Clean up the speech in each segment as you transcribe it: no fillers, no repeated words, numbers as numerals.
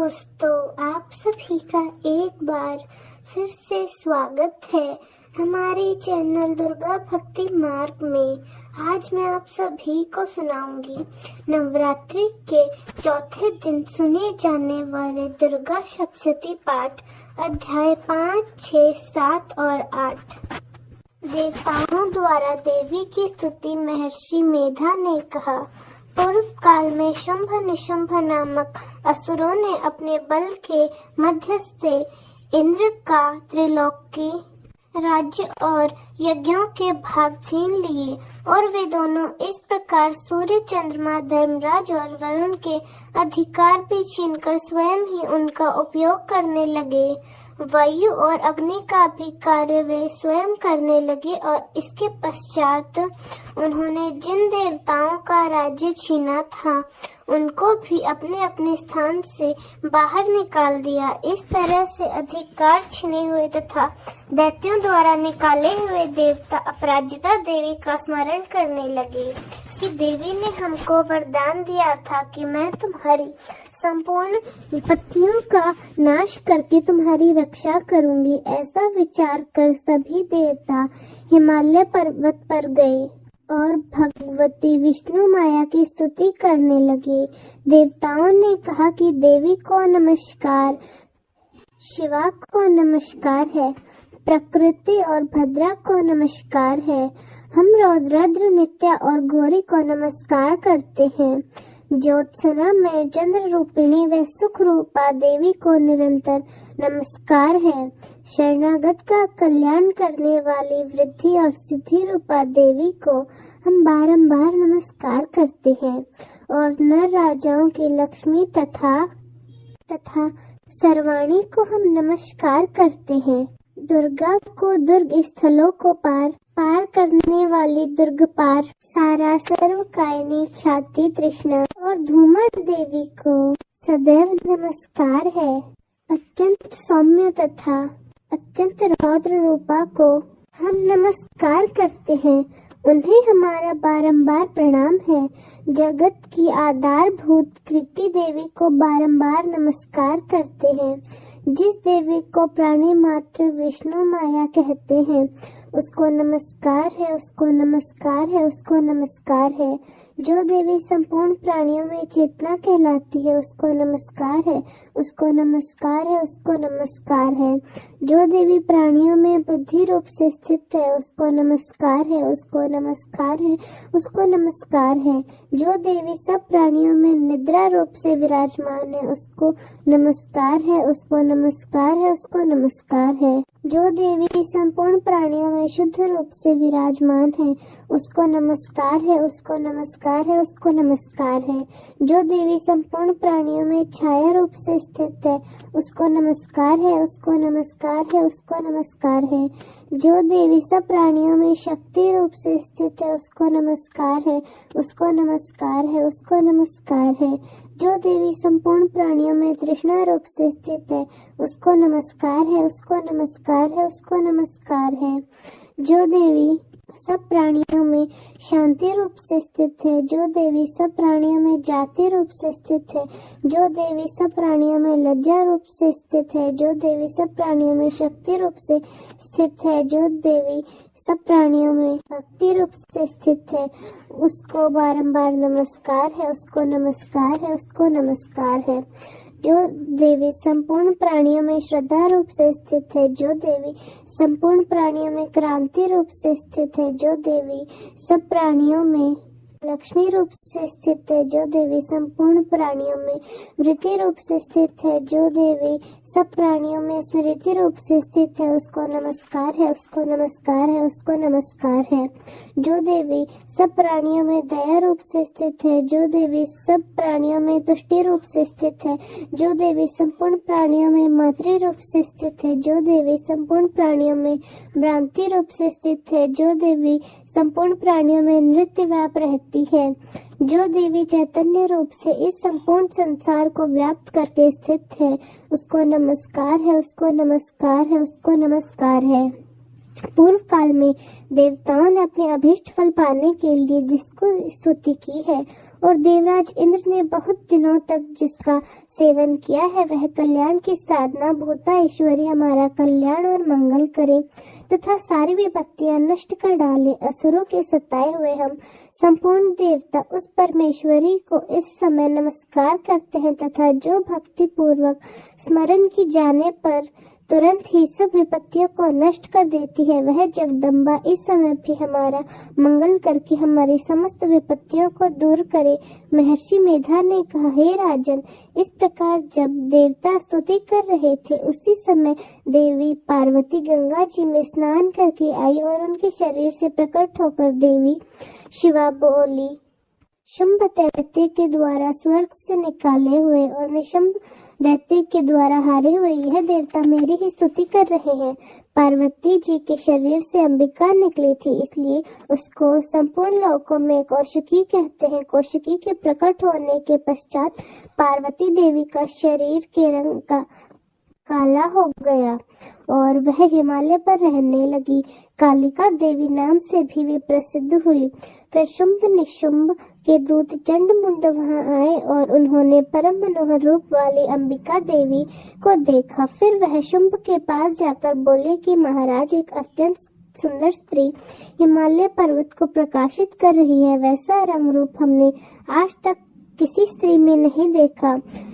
दोस्तों, आप सभी का एक बार फिर से स्वागत है हमारे चैनल दुर्गा भक्ति मार्ग में। आज मैं आप सभी को सुनाऊंगी नवरात्रि के चौथे दिन सुने जाने वाले दुर्गा सप्तशती पाठ अध्याय 5, 6, 7 और 8। देवताओं द्वारा देवी की स्तुति। महर्षि मेधा ने कहा, पूर्व काल में शुंभ निशुंभ नामक असुरों ने अपने बल के मध्य से इंद्र का त्रिलोकी राज्य और यज्ञों के भाग छीन लिए और वे दोनों इस प्रकार सूर्य, चंद्रमा, धर्मराज और वरुण के अधिकार भी छीनकर स्वयं ही उनका उपयोग करने लगे। वायु और अग्नि का भी कार्य वे स्वयं करने लगे और इसके पश्चात उन्होंने जिन देवताओं का राज्य छीना था उनको भी अपने अपने स्थान से बाहर निकाल दिया। इस तरह से अधिकार छीने हुए तथा दैत्यों द्वारा निकाले हुए देवता अपराजिता देवी का स्मरण करने लगे कि देवी ने हमको वरदान दिया था कि मैं तुम्हारी संपूर्ण विपत्तियों का नाश करके तुम्हारी रक्षा करूंगी। ऐसा विचार कर सभी देवता हिमालय पर्वत पर गए और भगवती विष्णु माया की स्तुति करने लगे। देवताओं ने कहा कि देवी को नमस्कार, शिवा को नमस्कार है, प्रकृति और भद्रा को नमस्कार है। हम रुद्र, नित्या और गौरी को नमस्कार करते हैं। ज्योत्सना में चंद्र रूपिणी व सुख रूपा देवी को निरंतर नमस्कार है। शरणागत का कल्याण करने वाली वृद्धि और सिद्धि रूपा देवी को हम बारंबार नमस्कार करते हैं और नर राजाओं की लक्ष्मी तथा सर्वाणी को हम नमस्कार करते हैं। दुर्गा को दुर्ग स्थलों को पार करने वाली दुर्ग पार, सारा सर्वकायनी ख्याति तृष्णा और धूमा देवी को सदैव नमस्कार है। अत्यंत सौम्य तथा अत्यंत रौद्र रूपा को हम नमस्कार करते हैं। उन्हें हमारा बारंबार प्रणाम है। जगत की आधारभूत कृति देवी को बारंबार नमस्कार करते हैं। जिस देवी को प्राणी मात्र विष्णु माया कहते हैं उसको नमस्कार है, उसको नमस्कार है, उसको नमस्कार है। जो देवी संपूर्ण प्राणियों में चेतना कहलाती है उसको नमस्कार है, उसको नमस्कार है, उसको नमस्कार है। जो देवी प्राणियों में बुद्धि रूप से स्थित है उसको नमस्कार है, उसको नमस्कार है, उसको नमस्कार है। जो देवी सब प्राणियों में निद्रा रूप से विराजमान है उसको नमस्कार है, उसको नमस्कार है, उसको नमस्कार है। जो देवी संपूर्ण प्राणियों में शुद्ध रूप से विराजमान है उसको नमस्कार है, उसको नमस्कार है, उसको नमस्कार है। जो देवी संपूर्ण प्राणियों में छाया रूप से स्थित है उसको नमस्कार है, उसको नमस्कार है, उसको नमस्कार है। जो देवी सब प्राणियों में शक्ति रूप से स्थित है उसको नमस्कार है, उसको नमस्कार है, उसको नमस्कार है। जो देवी संपूर्ण प्राणियों में तृष्णा रूप से स्थित है उसको नमस्कार है, उसको नमस्कार है, उसको नमस्कार है। जो देवी सब प्राणियों में शांति रूप से स्थित है, जो देवी सब प्राणियों में जाति रूप से स्थित है, जो देवी सब प्राणियों में लज्जा रूप से स्थित है, जो देवी सब प्राणियों में शक्ति रूप से स्थित है, जो देवी सब प्राणियों में भक्ति रूप से स्थित है उसको बारंबार नमस्कार है, उसको नमस्कार है, उसको नमस्कार है। जो देवी संपूर्ण प्राणियों में श्रद्धा रूप से स्थित है, जो देवी संपूर्ण प्राणियों में क्रांति रूप से स्थित है, जो देवी सब प्राणियों में लक्ष्मी रूप से स्थित है, जो देवी संपूर्ण प्राणियों में वृत्ति रूप से स्थित है, जो देवी सब प्राणियों में स्मृति रूप से स्थित है उसको नमस्कार है, उसको नमस्कार है, उसको नमस्कार है। जो देवी सब प्राणियों में दया रूप से स्थित है, जो देवी सब प्राणियों में तुष्टि रूप से स्थित है, जो देवी संपूर्ण प्राणियों में मातृ रूप से स्थित है, जो देवी संपूर्ण प्राणियों में भ्रांति रूप से स्थित है, जो देवी संपूर्ण प्राणियों में नृत्य व्याप रहती है, जो देवी चैतन्य रूप से इस संपूर्ण संसार को व्याप्त करके स्थित है उसको नमस्कार है, उसको नमस्कार है, उसको नमस्कार है। पूर्व काल में देवताओं ने अपने अभीष्ट फल पाने के लिए जिसको स्तुति की है और देवराज इंद्र ने बहुत दिनों तक जिसका सेवन किया है, वह कल्याण की साधना भूता ईश्वरी हमारा कल्याण और मंगल करे तथा सारी विपत्तियां नष्ट कर डाले। असुरों के सताए हुए हम संपूर्ण देवता उस परमेश्वरी को इस समय नमस्कार करते हैं तथा जो भक्ति पूर्वक स्मरण की जाने पर तुरंत ही सब विपत्तियों को नष्ट कर देती है, वह जगदम्बा इस समय भी हमारा मंगल करके हमारी समस्त विपत्तियों को दूर करे। महर्षि मेधा ने कहा, हे राजन, इस प्रकार जब देवता स्तुति कर रहे थे उसी समय देवी पार्वती गंगा जी में स्नान करके आई और उनके शरीर से प्रकट होकर देवी शिवा बोली, शुंभ दैत्य के द्वारा स्वर्ग से निकाले हुए और निशंभ दैत्य के द्वारा हारे हुए यह देवता मेरी ही स्तुति कर रहे हैं। पार्वती जी के शरीर से अंबिका निकली थी, इसलिए उसको संपूर्ण लोकों में कौशिकी कहते हैं। कौशिकी के प्रकट होने के पश्चात पार्वती देवी का शरीर के रंग का काला हो गया और वह हिमालय पर रहने लगी। कालिका देवी नाम से भी वे प्रसिद्ध हुई। फिर शुंभ निशुंभ के दूत चंड मुंड वहां आए और उन्होंने परम मनोहर रूप वाली अंबिका देवी को देखा। फिर वह शुंभ के पास जाकर बोले कि महाराज, एक अत्यंत सुंदर स्त्री हिमालय पर्वत को प्रकाशित कर रही है। वैसा रंग रूप हमने आज तक किसी स्त्री में नहीं देखा।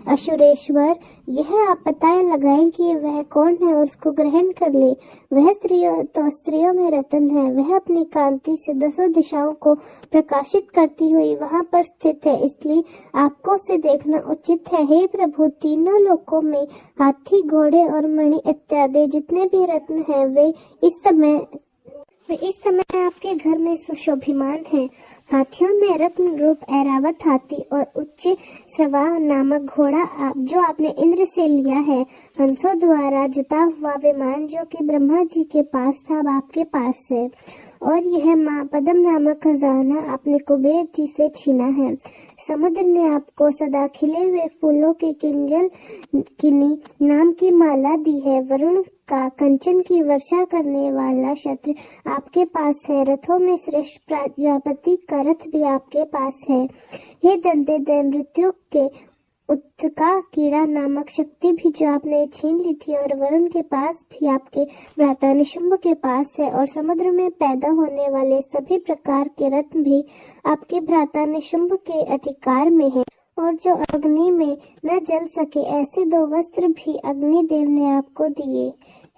असुरेश्वर, यह आप पता लगाएं कि वह कौन है और उसको ग्रहण कर ले। वह स्त्रियों में रतन है। वह अपनी कांति से 10 दिशाओं को प्रकाशित करती हुई वहां पर स्थित है, इसलिए आपको उसे देखना उचित है। हे प्रभु, तीनों लोकों में हाथी, घोड़े और मणि इत्यादि जितने भी रत्न हैं वे इस समय आपके घर में सुशोभिमान हैं। हाथियों में रत्न रूप ऐरावत हाथी और उच्च श्रवा नामक घोड़ा जो आपने इंद्र से लिया है। हंसों द्वारा जुता हुआ विमान जो कि ब्रह्मा जी के पास था अब आपके पास है। और यह माँ पदम नामक खजाना आपने कुबेर जी से छीना है। समुद्र ने आपको सदा खिले हुए फूलों के किनी नाम की माला दी है। वरुण का कंचन की वर्षा करने वाला छत्र आपके पास है। रथों में श्रेष्ठ प्रजापति का रथ भी आपके पास है। हे दंते दय मृत्यु के उत्का कीड़ा नामक शक्ति भी जो आपने छीन ली थी और वरुण के पास भी आपके भ्राता निशुंभ के पास है। और समुद्र में पैदा होने वाले सभी प्रकार के रत्न भी आपके भ्राता निशुंभ के अधिकार में है। और जो अग्नि में न जल सके ऐसे 2 वस्त्र भी अग्निदेव ने आपको दिए।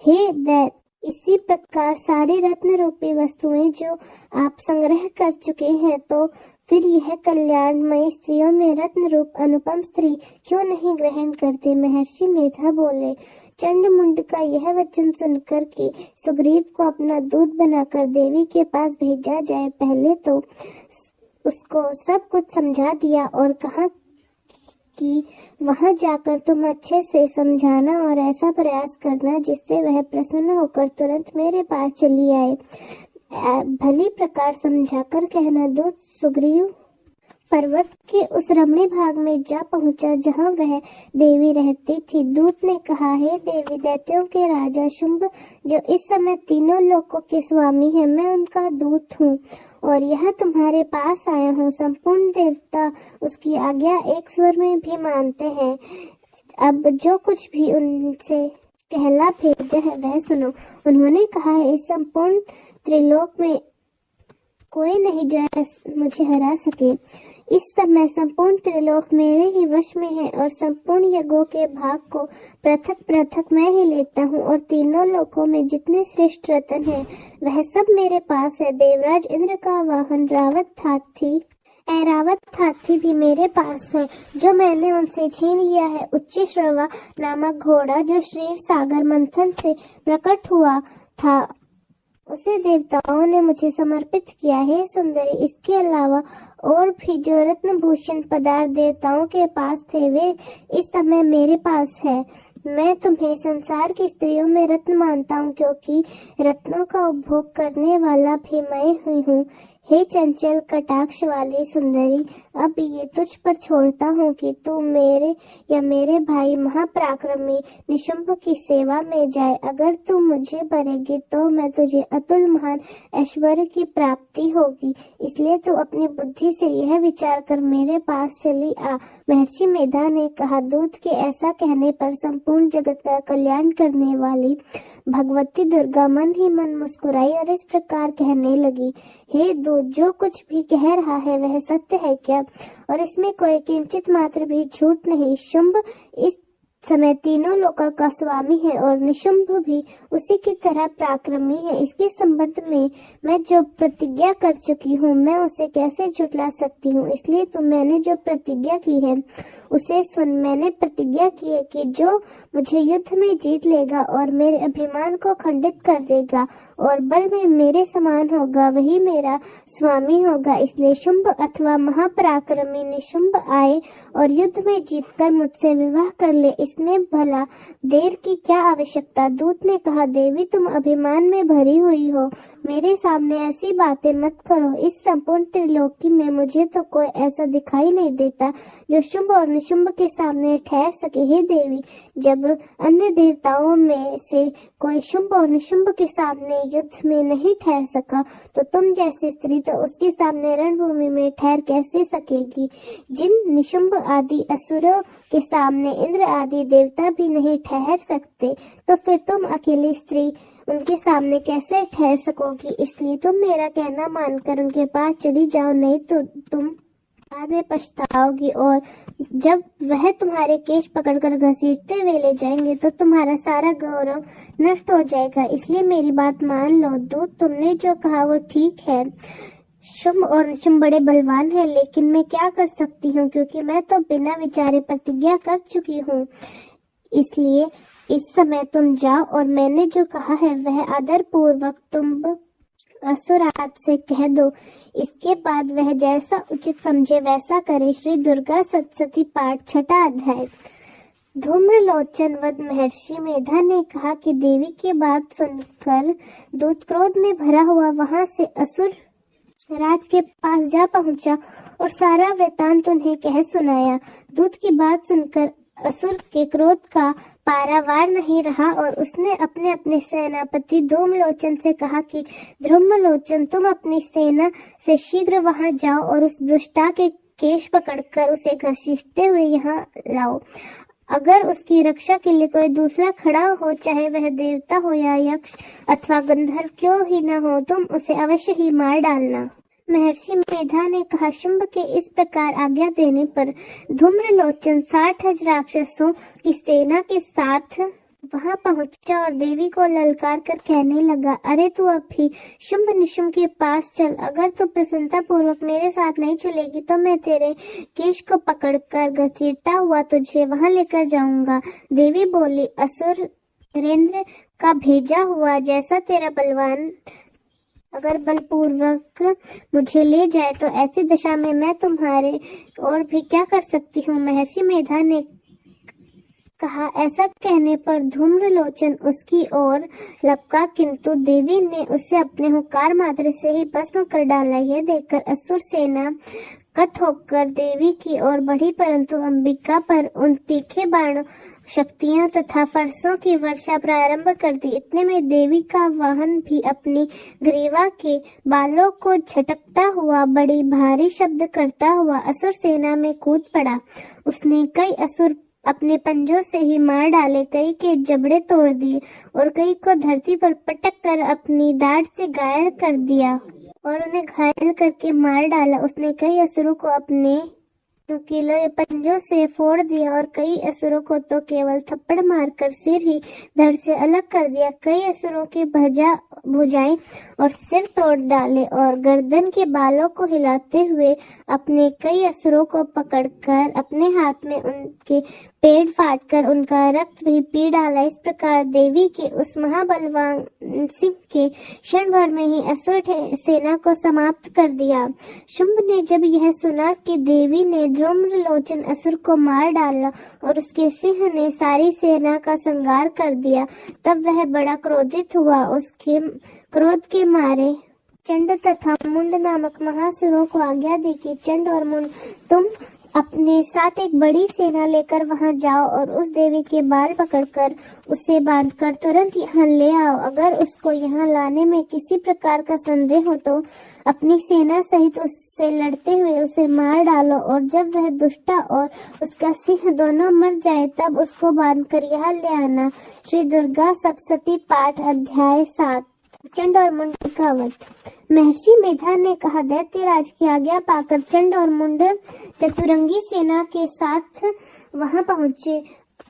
हे दैत्य, इसी प्रकार सारी रत्न रूपी वस्तुएं जो आप संग्रह कर चुके हैं, तो फिर यह कल्याणमयी स्त्रियों में रत्न रूप अनुपम स्त्री क्यों नहीं ग्रहण करते। महर्षि मेधा बोले, चंड मुंड का यह वचन सुनकर कि सुग्रीव को अपना दूत बनाकर देवी के पास भेजा जाए। पहले तो उसको सब कुछ समझा दिया और कहा कि वहां जाकर तुम अच्छे से समझाना और ऐसा प्रयास करना जिससे वह प्रसन्न होकर तुरंत मेरे पास चली आए। भली प्रकार समझाकर कहना। दूत सुग्रीव पर्वत के उस रमणी भाग में जा पहुंचा जहां वह देवी रहती थी। दूत ने कहा, हे देवी, दैत्यों के राजा शुंभ जो इस समय तीनों लोकों के स्वामी है, मैं उनका दूत हूँ और यहाँ तुम्हारे पास आया हूँ। संपूर्ण देवता उसकी आज्ञा एक स्वर में भी मानते हैं। अब जो कुछ भी उनसे कहला भेजा है वह सुनो। उन्होंने कहा है, इस संपूर्ण त्रिलोक में कोई नहीं जो मुझे हरा सके। इस समय संपूर्ण त्रिलोक मेरे ही वश में है और संपूर्ण यज्ञों के भाग को पृथक पृथक मैं ही लेता हूँ और तीनों लोकों में जितने श्रेष्ठ रत्न हैं वह सब मेरे पास है। देवराज इंद्र का वाहन ऐरावत हाथी भी मेरे पास है जो मैंने उनसे छीन लिया है। उच्च श्रवा नामक घोड़ा जो क्षीर सागर मंथन से प्रकट हुआ था उसे देवताओं ने मुझे समर्पित किया है। सुंदरी, इसके अलावा और भी जो रत्न भूषण पदार्थ देवताओं के पास थे वे इस समय मेरे पास है। मैं तुम्हें संसार की स्त्रियों में रत्न मानता हूँ क्योंकि रत्नों का उपभोग करने वाला भी मैं ही हूँ। हे चंचल कटाक्ष वाली सुंदरी, अब ये तुझ पर छोड़ता हूँ कि तू मेरे या मेरे भाई महापराक्रमी निशुंभ की सेवा में जाए। अगर तू मुझे भरेगी तो मैं तुझे अतुल महान ऐश्वर्य की प्राप्ति होगी। इसलिए तू अपनी बुद्धि से यह विचार कर मेरे पास चली आ। महर्षि मेधा ने कहा, दूत के ऐसा कहने पर संपूर्ण जगत का कल्याण करने वाली भगवती दुर्गा मन ही मन मुस्कुराई और इस प्रकार कहने लगी, हे दूत, जो कुछ भी कह रहा है वह सत्य है क्या? और इसमें कोई किंचित मात्र भी झूठ नहीं। शुंभ इस समय तीनों लोकों का स्वामी है और निशुंभ भी उसी की तरह पराक्रमी है। इसके संबंध में मैं जो प्रतिज्ञा कर चुकी हूँ मैं उसे कैसे झुठला सकती हूँ? इसलिए तो मैंने जो प्रतिज्ञा की है उसे सुन। मैंने प्रतिज्ञा की है कि जो मुझे युद्ध में जीत लेगा और मेरे अभिमान को खंडित कर देगा और बल में मेरे समान होगा वही मेरा स्वामी होगा। इसलिए शुंभ अथवा महापराक्रमी निशुंभ आए और युद्ध में जीतकर मुझसे विवाह कर ले, इसमें भला देर की क्या आवश्यकता? दूत ने कहा, देवी तुम अभिमान में भरी हुई हो, मेरे सामने ऐसी बातें मत करो। इस संपूर्ण त्रिलोकी में मुझे तो कोई ऐसा दिखाई नहीं देता जो शुंभ और निशुंभ के सामने ठहर सके। हे देवी, जब अन्य देवताओं में से कोई शुंभ और निशुंभ के सामने युद्ध में नहीं ठहर सका तो तुम जैसी स्त्री तो उसके सामने रणभूमि में ठहर कैसे सकेगी? जिन निशुंभ आदि असुरों के सामने इंद्र आदि देवता भी नहीं ठहर सकते तो फिर तुम अकेली स्त्री उनके सामने कैसे ठहर सकोगी? इसलिए तुम मेरा कहना मानकर उनके पास चली जाओ, नहीं तो तुम बाद में पछताओगी और जब वह तुम्हारे केश पकड़कर घसीटते हुए ले जाएंगे तो तुम्हारा सारा गौरव नष्ट हो जाएगा। इसलिए मेरी बात मान लो। दूत, तुमने जो कहा वो ठीक है। शुंभ और निशुंभ बड़े बलवान है, लेकिन मैं क्या कर सकती हूँ क्योंकि मैं तो बिना विचारे प्रतिज्ञा कर चुकी हूँ। इसलिए इस समय तुम जाओ और मैंने जो कहा है वह आदर पूर्वक तुम असुराज से कह दो। इसके बाद वह जैसा उचित समझे वैसा करे। श्री दुर्गा सप्तशती पाठ, छठा अध्याय। धूम्रलोचन वद महर्षि मेधा ने कहा कि देवी की बात सुनकर दूत क्रोध में भरा हुआ वहां से असुर राज के पास जा पहुंचा और सारा वृतांत उन्हें कह सुनाया। दूत की बात सुनकर असुर के क्रोध का पारावार नहीं रहा और उसने अपने अपने सेनापति धूम्रलोचन से कहा कि धूम्रलोचन, तुम अपनी सेना से शीघ्र वहां जाओ और उस दुष्टा के केश पकड़कर उसे घसीटते हुए यहाँ लाओ। अगर उसकी रक्षा के लिए कोई दूसरा खड़ा हो, चाहे वह देवता हो या यक्ष अथवा गंधर्व क्यों ही न हो, तुम उसे अवश्य ही मार डालना। महर्षि मेधा ने कहा, शुंभ के इस प्रकार आज्ञा देने पर धूम्रलोचन 60,000 राक्षसों की सेना के साथ वहां पहुंचा और देवी को ललकार कर कहने लगा, अरे तू अभी शुंभ निशुंभ के पास चल। अगर तू प्रसन्नता पूर्वक मेरे साथ नहीं चलेगी तो मैं तेरे केश को पकड़कर घसीटता हुआ तुझे वहां लेकर जाऊंगा। देवी बोली, असुरेंद्र का भेजा हुआ जैसा तेरा बलवान अगर बलपूर्वक मुझे ले जाए तो ऐसी दशा में मैं तुम्हारे और भी क्या कर सकती हूँ? महर्षि मेधा ने कहा। ऐसा कहने पर धूम्रलोचन उसकी ओर लपका, किंतु देवी ने उसे अपने हुंकार मात्र से ही भस्म कर डाला। यह देखकर असुर सेना कत होकर देवी की ओर बढ़ी, परंतु अंबिका पर उन तीखे बाणों शक्तियां तथा फरसों की वर्षा प्रारंभ कर दी। इतने में देवी का वाहन भी अपनी ग्रीवा के बालों को झटकता हुआ बड़ी भारी शब्द करता हुआ असुर सेना में कूद पड़ा। उसने कई असुर अपने पंजों से ही मार डाले, कई के जबड़े तोड़ दिए और कई को धरती पर पटक कर अपनी दाढ़ से घायल कर दिया और उन्हें घायल करके मार डाला। उसने कई असुरों को अपने नुकीले पंजों से फोड़ दिया और कई असुरों को तो केवल थप्पड़ मारकर सिर ही धड़ से अलग कर दिया। कई असुरों की भुजाएं और सिर तोड़ डाले और गर्दन के बालों को हिलाते हुए अपने कई असुरों को पकड़कर अपने हाथ में उनके पेड़ फाड़कर उनका रक्त भी पी डाला। इस प्रकार देवी के उस महाबलवान सिंह के क्षण भर में ही असुर सेना को समाप्त कर दिया। शुंभ ने जब यह सुना कि देवी ने धूम्रलोचन असुर को मार डाला और उसके सिंह ने सारी सेना का संहार कर दिया, तब वह बड़ा क्रोधित हुआ। उसके क्रोध के मारे चंड तथा मुंड नामक महासुरों को आज्ञा दी कि चंड और मुंड, तुम अपने साथ एक बड़ी सेना लेकर वहां जाओ और उस देवी के बाल पकड़कर उसे बांधकर तुरंत यहाँ ले आओ। अगर उसको यहाँ लाने में किसी प्रकार का संदेह हो तो अपनी सेना सहित उससे लड़ते हुए उसे मार डालो, और जब वह दुष्टा और उसका सिंह दोनों मर जाए तब उसको बांधकर यहाँ ले आना। श्री दुर्गा सप्तशती पाठ अध्याय 7। चंड और मुंड का वध। महर्षि मेधा ने कहा, दैत्यराज की आज्ञा पाकर चंड और मुंड चतुरंगी सेना के साथ वहां पहुंचे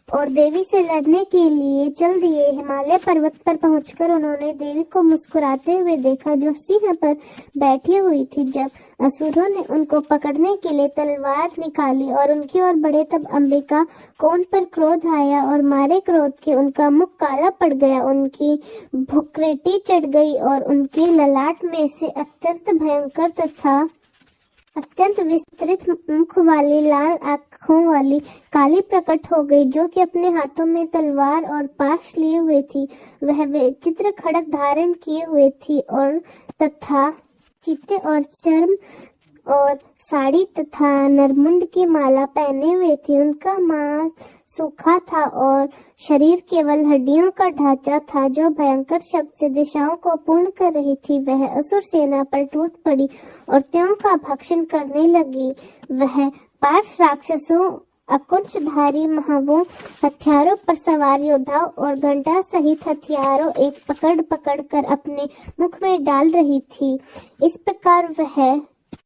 और देवी से लड़ने के लिए चल दिए। हिमालय पर्वत पर पहुंचकर उन्होंने देवी को मुस्कुराते हुए देखा, जो सिंह पर बैठी हुई थी। जब असुरों ने उनको पकड़ने के लिए तलवार निकाली और उनकी ओर बढ़े, तब अंबिका को उन पर क्रोध आया और मारे क्रोध के उनका मुख काला पड़ गया, उनकी भुखरेटी चढ़ गई और उनके ललाट में से अत्यंत भयंकर तथा अत्यंत विस्तृत मुख वाली लाल आंखों वाली काली प्रकट हो गई, जो कि अपने हाथों में तलवार और पाश लिए हुए थी। वह विचित्र खड़ग धारण किए हुए थी और तथा चित्ते और चर्म और साड़ी तथा नरमुंड की माला पहने हुए थी। उनका मांस सूखा था और शरीर केवल हड्डियों का ढांचा था, जो भयंकर शब्द से दिशाओं को पूर्ण कर रही थी। वह असुर सेना पर टूट पड़ी और त्यों का भक्षण करने लगी। वह पार्श राक्षसों, अकुंचधारी महावों, हथियारों पर सवार योद्धाओं और घंटा सहित हथियारों एक पकड़ पकड़ कर अपने मुख में डाल रही थी। इस प्रकार वह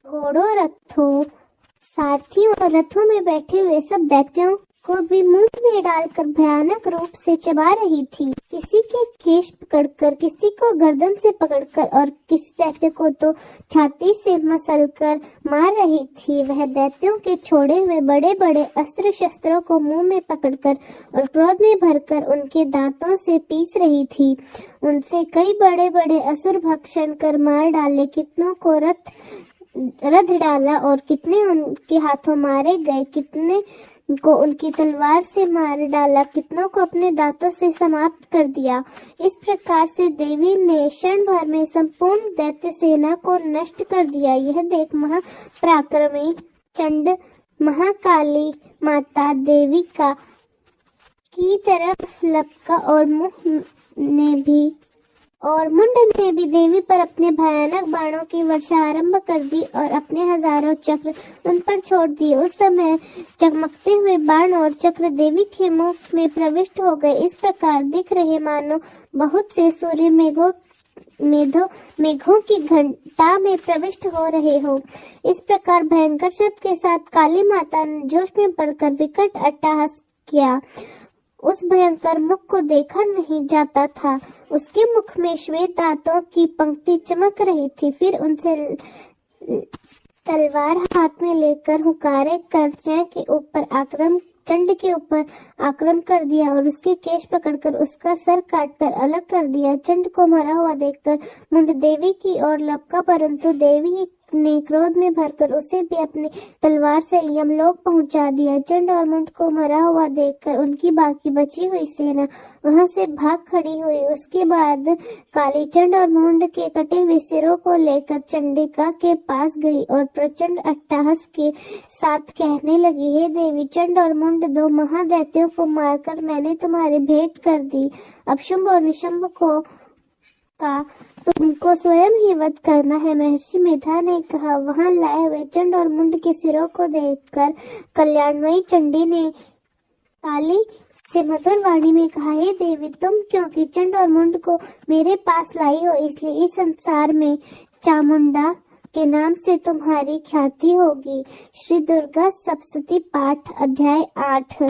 घोड़ों, रथों, सारथियों और रथों में बैठे हुए सब दैत्यों को भी मुंह में डालकर भयानक रूप से चबा रही थी। किसी के केश पकड़कर, किसी को गर्दन से पकड़कर और किसी दैत्य को तो छाती से मसलकर मार रही थी। वह दैत्यों के छोड़े हुए बड़े बड़े अस्त्र शस्त्रों को मुंह में पकड़कर और क्रोध में भरकर उनके दांतों से पीस रही थी। उनसे कई बड़े बड़े असुर भक्षण कर मार डाले, कितनों को रथ डाला और कितने उनके हाथों मारे गए, कितने को उनकी तलवार से मार डाला, कितनों को अपने दांतों से समाप्त कर दिया। इस प्रकार से देवी ने क्षण भर में संपूर्ण दैत्य सेना को नष्ट कर दिया। यह देख महापराक्रमी चंड महाकाली माता देविका की तरफ लपका और मुंड ने भी देवी पर अपने भयानक बाणों की वर्षा आरंभ कर दी और अपने हजारों चक्र उन पर छोड़ दिए। उस समय चमकते हुए बाण और चक्र देवी के मुख में प्रविष्ट हो गए। इस प्रकार दिख रहे मानो बहुत से सूर्य मेघों की घंटा में प्रविष्ट हो रहे हो। इस प्रकार भयंकर शब्द के साथ काली माता ने जोश में पड़कर विकट अट्टहास किया। उस भयंकर मुख को देखा नहीं जाता था। उसके मुख में श्वेत दांतों की पंक्ति चमक रही थी। फिर उनसे तलवार हाथ में लेकर हुंकारे कर चंड के ऊपर आक्रमण कर दिया और उसके केश पकड़कर उसका सर काटकर अलग कर दिया। चंड को मरा हुआ देखकर मुंड देवी की ओर लपका, परंतु देवी ने क्रोध में भरकर उसे भी अपनी तलवार से यमलोक पहुंचा दिया। चंड और मुंड को मरा हुआ देखकर उनकी बाकी बची हुई सेना वहां से भाग खड़ी हुई। उसके बाद काली चंड और मुंड के कटे हुए सिरों को लेकर चंडिका के पास गई और प्रचंड अट्टहास के साथ कहने लगी, हे देवी, चंड और मुंड दो महादैत्यों को मारकर मैंने तुम्हारी भेंट कर दी। अब शुंभ और निशुंभ का तुमको स्वयं ही वध करना है। महर्षि मेधा ने कहा। वहां लाए हुए चंड और मुंड के सिरों को देखकर कल्याणमयी चंडी ने काली से मधुर वाणी में कहा, हे देवी, तुम क्योंकि चंड और मुंड को मेरे पास लाई हो, इसलिए इस संसार में चामुंडा के नाम से तुम्हारी ख्याति होगी। श्री दुर्गा सप्तशती पाठ अध्याय 8।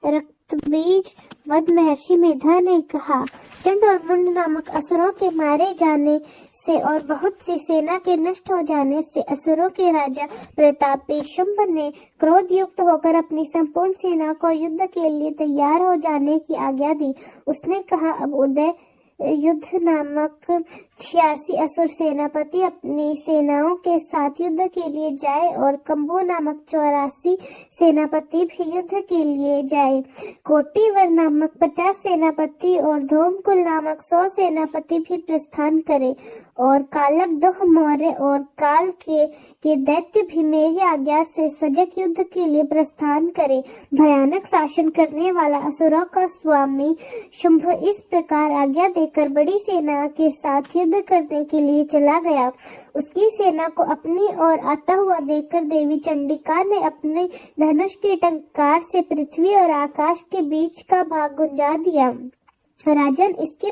रक्तबीज वध। महर्षि मेधा ने कहा, चंड और मुंड नामक असुरों के मारे जाने से और बहुत सी सेना के नष्ट हो जाने से असुरों के राजा प्रतापी शुंभ ने क्रोध युक्त होकर अपनी संपूर्ण सेना को युद्ध के लिए तैयार हो जाने की आज्ञा दी। उसने कहा, अब उदय युद्ध नामक 86 असुर सेनापति अपनी सेनाओं के साथ युद्ध के लिए जाए और कंबू नामक 84 सेनापति भी युद्ध के लिए जाए। कोटिवर नामक 50 सेनापति और धूमकुल नामक 100 सेनापति भी प्रस्थान करे और कालकदह मौर्य और काल के दैत्य भी मेरी आज्ञा से सजग युद्ध के लिए प्रस्थान करे। भयानक शासन करने वाला असुरों का स्वामी शुंभ इस प्रकार आज्ञा देकर बड़ी सेना के साथ युद्ध करने के लिए चला गया। उसकी सेना को अपनी ओर आता हुआ देखकर देवी चंडिका ने अपने धनुष के टंकार से पृथ्वी और आकाश के बीच का भाग गुंजा दिया। राजन, इसके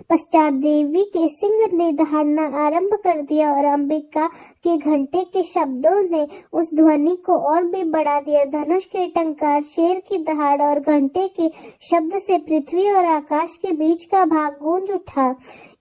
पश्चात देवी के सिंह ने दहाड़ना आरंभ कर दिया और अंबिका के घंटे के शब्दों ने उस ध्वनि को और भी बढ़ा दिया। धनुष के टंकार, शेर की दहाड़ और घंटे के शब्द से पृथ्वी और आकाश के बीच का भाग गूंज उठा।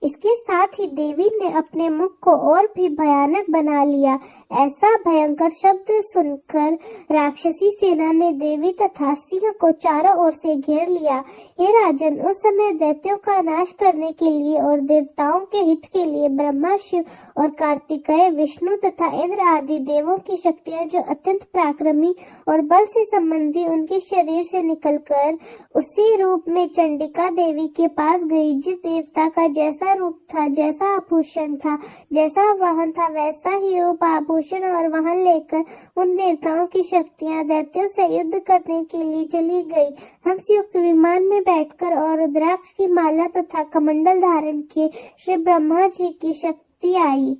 इसके साथ ही देवी ने अपने मुख को और भी भयानक बना लिया। ऐसा भयंकर शब्द सुनकर राक्षसी सेना ने देवी तथा सिंह को चारों ओर से घेर लिया। हे राजन, उस समय दैत्यों का नाश करने के लिए और देवताओं के हित के लिए ब्रह्मा, शिव और कार्तिकेय, विष्णु तथा इंद्र आदि देवों की शक्तियां जो अत्यंत पराक्रमी और बल से संबंधी उनके शरीर से निकलकर उसी रूप में चंडिका देवी के पास गई। जिस देवता का जैसा रूप था, जैसा आभूषण था, जैसा वाहन था, वैसा ही रूप, आभूषण और वाहन लेकर उन देवताओं की शक्तियां दैत्यों से युद्ध करने के लिए चली गई। हंसयुक्त विमान में बैठकर और रुद्राक्ष की माला तथा कमंडल धारण किए श्री ब्रह्मा जी की शक्ति आई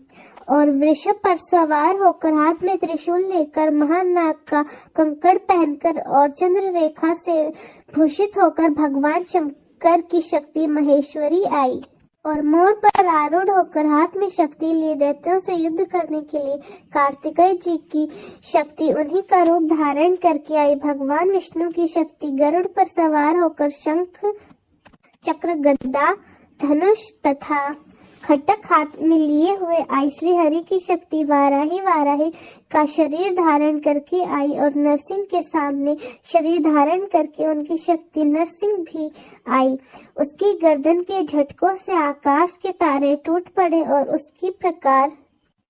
और वृषभ पर सवार होकर हाथ में त्रिशूल लेकर महानाग का कंकड़ पहनकर और चंद्र रेखा से भूषित होकर भगवान शंकर की शक्ति महेश्वरी आई और मोर पर आरूढ़ होकर हाथ में शक्ति लिए दैत्यों से युद्ध करने के लिए कार्तिकेय जी की शक्ति उन्हीं का रूप धारण करके आई। भगवान विष्णु की शक्ति गरुड़ पर सवार होकर शंख, चक्र, गदा, धनुष तथा खटक हाथ में लिए हुए आई। श्री हरि की शक्ति वाराही का शरीर धारण करके आई और नरसिंह के सामने शरीर धारण करके उनकी शक्ति नरसिंह भी आई। उसकी गर्दन के झटकों से आकाश के तारे टूट पड़े और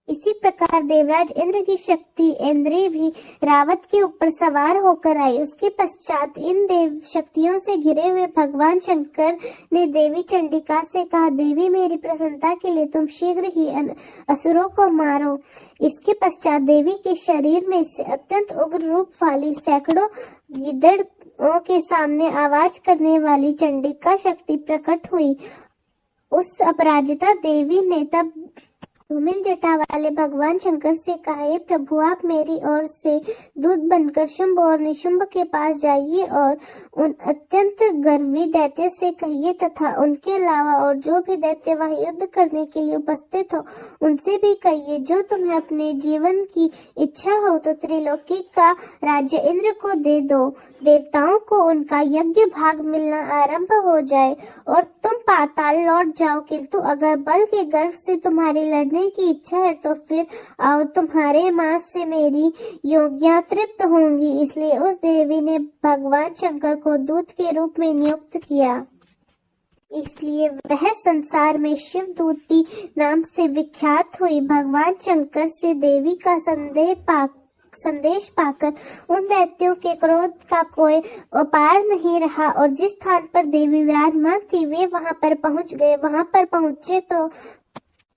इसी प्रकार देवराज इंद्र की शक्ति इंद्री भी रावत के ऊपर सवार होकर आई। उसके पश्चात इन देव शक्तियों से घिरे हुए भगवान शंकर ने देवी चंडिका से कहा, देवी, मेरी प्रसन्नता के लिए तुम शीघ्र ही असुरों को मारो। इसके पश्चात देवी के शरीर में से अत्यंत उग्र रूप वाली सैकड़ों गिद्धड़ों के सामने आवाज करने वाली चंडिका शक्ति प्रकट हुई। उस अपराजिता देवी ने तब धूमिल जटा वाले भगवान शंकर से कहा, हे प्रभु, आप मेरी ओर से दूत बनकर शुंभ और निशुंभ के पास जाइए और उन अत्यंत गर्वी दैत्य से कहिए तथा उनके अलावा और जो भी दैत्य वहां युद्ध करने के लिए उपस्थित हो उनसे भी कहिए, जो तुम्हें अपने जीवन की इच्छा हो तो त्रिलोकी का राज्य इंद्र को दे दो। देवताओं को उनका यज्ञ भाग मिलना आरंभ हो जाए और तुम पाताल लौट जाओ, किंतु अगर बल के गर्व से तुम्हारी लड़ने की इच्छा है तो फिर आओ, तुम्हारे मांस से मेरी योग्या तृप्त होंगी। इसलिए उस देवी ने भगवान शंकर को दूत के रूप में नियुक्त किया। इसलिए वह संसार में शिव दूती नाम से विख्यात हुई। भगवान शंकर से देवी का संदेश पाकर उन दैत्यों के क्रोध का कोई उपार नहीं रहा और जिस स्थान पर देवी विराजमान थी वे वहां पर पहुंच गए। वहां पर पहुंचे तो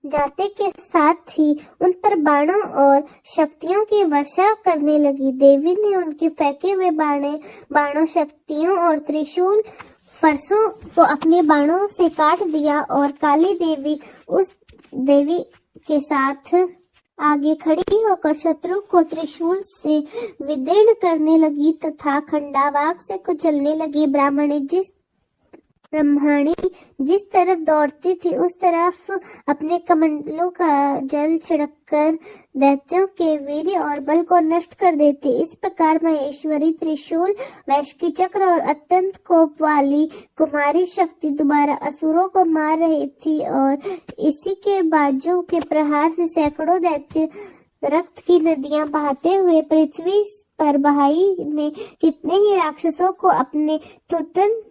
जाते के साथ ही उन पर बाणों और शक्तियों की वर्षा करने लगी। देवी ने उनके फेंके हुए बाणों, शक्तियों और त्रिशूल फरसों को अपने बाणों से काट दिया और काली देवी उस देवी के साथ आगे खड़ी होकर शत्रु को त्रिशूल से विदीर्ण करने लगी तथा खंडावाग से कुचलने लगी। ब्रह्मणी जिस तरफ दौड़ती थी उस तरफ अपने कमंडलों का जल छिड़ककर दैत्यों के वीर्य और बल को नष्ट कर देती। इस प्रकार महेश्वरी त्रिशूल, वैश्की चक्र और अत्यंत कोप वाली कुमारी शक्ति दोबारा असुरों को मार रही थी और इसी के बाजू के प्रहार से सैकड़ों दैत्य रक्त की नदियां बहाते हुए पृथ्वी पर बहाई ने कितने ही राक्षसों को अपने थुथन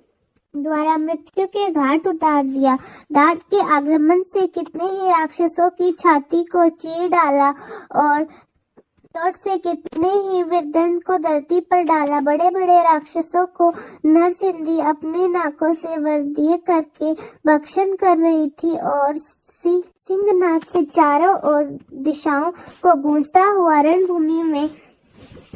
द्वारा मृत्यु के घाट उतार दिया। डांट के आक्रमण से कितने ही राक्षसों की छाती को चीर डाला और चोट से कितने ही वीरदंड को धरती पर डाला। बड़े बड़े राक्षसों को नरसिंधी अपने नाकों से वर्दीय करके भक्षण कर रही थी और सिंहनाद से चारों ओर दिशाओं को गूंजता हुआ रणभूमि में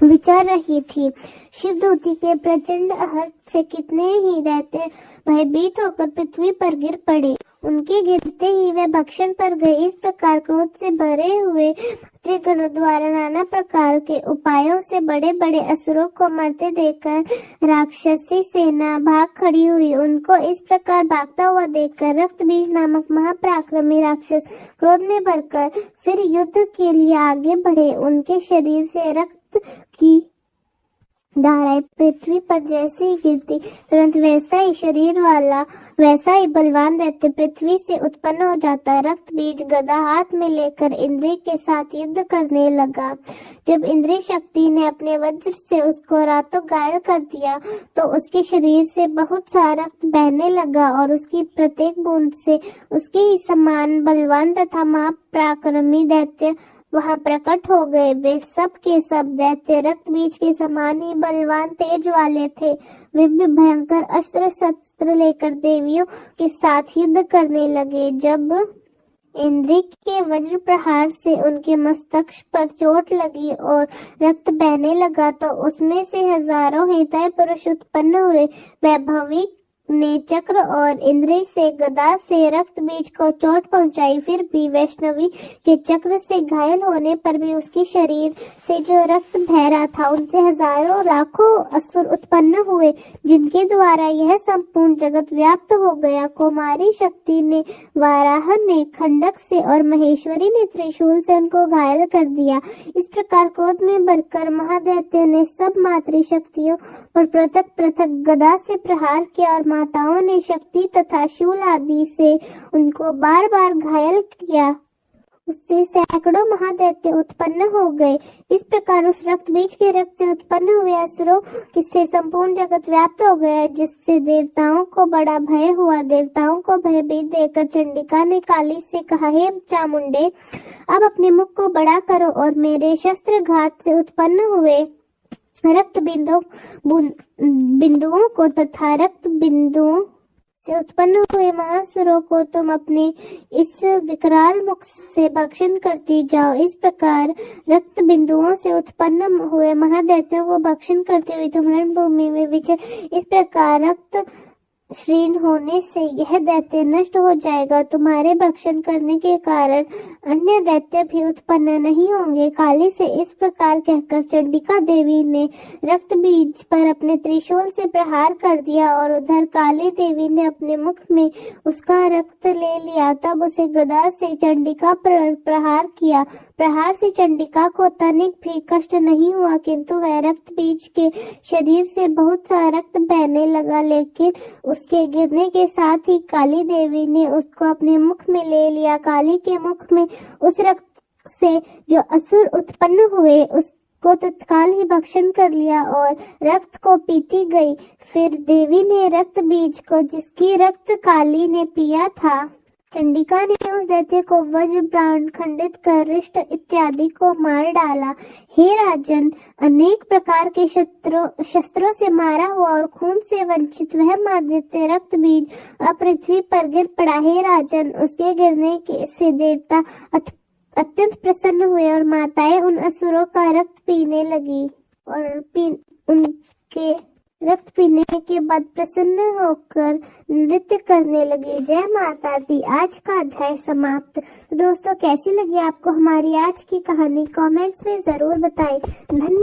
विचर रही थी। शिवदूती के प्रचंड हर्ष से कितने ही दैत्य भयभीत होकर पृथ्वी पर गिर पड़े। उनके गिरते ही वे भक्षण पर गए। इस प्रकार क्रोध से भरे हुए त्रिगणों द्वारा नाना प्रकार के उपायों से बड़े बड़े असुरों को मरते देखकर राक्षसी सेना भाग खड़ी हुई। उनको इस प्रकार भागता हुआ देखकर रक्तबीज नामक महापराक्रमी राक्षस क्रोध में भरकर फिर युद्ध के लिए आगे बढ़े। उनके शरीर से रक्त की धाराएं पृथ्वी पर जैसे ही गिरती, तुरंत वैसा ही शरीर वाला वैसा ही बलवान दैत्य पृथ्वी से उत्पन्न हो जाता। रक्त बीज गदा हाथ में लेकर इंद्र के साथ युद्ध करने लगा। जब इंद्र शक्ति ने अपने वज्र से उसको रातों घायल कर दिया तो उसके शरीर से बहुत सा रक्त बहने लगा और उसकी प्रत्येक बूंद से उसके ही समान बलवान तथा महापराक्रमी दैत्य वहां प्रकट हो गए। वे सब के सब दैत्य रक्त बीज के समान ही बलवान तेज वाले थे। वे भी भयंकर अस्त्र शस्त्र लेकर देवियों के साथ युद्ध करने लगे। जब इंद्र के वज्र प्रहार से उनके मस्तक पर चोट लगी और रक्त बहने लगा तो उसमें से हजारों हिताय पुरुष उत्पन्न हुए। वैभवी ने चक्र और इंद्र से गदा से रक्त बीज को चोट पहुंचाई। फिर भी वैष्णवी के चक्र से घायल होने पर भी उसके शरीर से जो रक्त बह रहा था उनसे हजारों लाखों असुर उत्पन्न हुए, जिनके द्वारा यह संपूर्ण जगत व्याप्त हो गया। कुमारी शक्ति ने, वाराह ने खंडक से और महेश्वरी ने त्रिशूल से उनको घायल कर दिया। इस प्रकार क्रोध में भरकर महादैत्य ने सब मातृ शक्तियों पर पृथक पृथक गदा से प्रहार किया और माताओं ने शक्ति तथा शूल आदि से उनको बार बार घायल किया। उससे सैकड़ों महादैत्य उत्पन्न हो गए। इस प्रकार उस रक्त बीज के रक्त से उत्पन्न हुए असुरों से संपूर्ण जगत व्याप्त हो गया, जिससे देवताओं को बड़ा भय हुआ। देवताओं को भयभीत देखकर चंडिका ने काली से कहा, हे चामुंडे, अब अपने मुख को बड़ा करो और मेरे शस्त्र घात से उत्पन्न हुए रक्त बिंदुओं को तथा रक्त बिंदुओं से उत्पन्न हुए महासुरों को तुम अपने इस विकराल मुख से भक्षण करती जाओ। इस प्रकार रक्त बिंदुओं से उत्पन्न हुए महादैत्यों को भक्षण करते हुए तुम रणभूमि में विचर। इस प्रकार रक्त क्षीण होने से यह दैत्य नष्ट हो जाएगा। तुम्हारे भक्षण करने के कारण अन्य दैत्य भी उत्पन्न नहीं होंगे। काली से इस प्रकार कहकर चंडिका देवी ने रक्त बीज पर अपने त्रिशूल से प्रहार कर दिया और उधर काली देवी ने अपने मुख में उसका रक्त ले लिया। तब उसे गदा से चंडिका पर प्रहार किया। प्रहार से चंडिका को तनिक भी कष्ट नहीं हुआ, किंतु वह रक्त बीज के शरीर से बहुत सा रक्त बहने लगा। लेकिन उसके गिरने के साथ ही काली देवी ने उसको अपने मुख में ले लिया। काली के मुख में उस रक्त से जो असुर उत्पन्न हुए उसको तत्काल ही भक्षण कर लिया और रक्त को पीती गई। फिर देवी ने रक्त बीज को, जिसकी रक्त काली ने पिया था, चंडिका ने उस दैत्य को वज्र प्राण खंडित कर रिष्ट इत्यादि को मार डाला। हे राजन, अनेक प्रकार के शस्त्रों से मारा हुआ और खून से वंचित वह महादैत्य रक्त बीज अब पृथ्वी पर गिर पड़ा। हे राजन, उसके गिरने से देवता अत्यंत प्रसन्न हुए और माताएं उन असुरों का रक्त पीने लगी और उनके रक्त पीने के बाद प्रसन्न होकर नृत्य करने लगे। जय माता दी। आज का अध्याय समाप्त। दोस्तों, कैसी लगी आपको हमारी आज की कहानी? कमेंट्स में जरूर बताएं। धन्यवाद।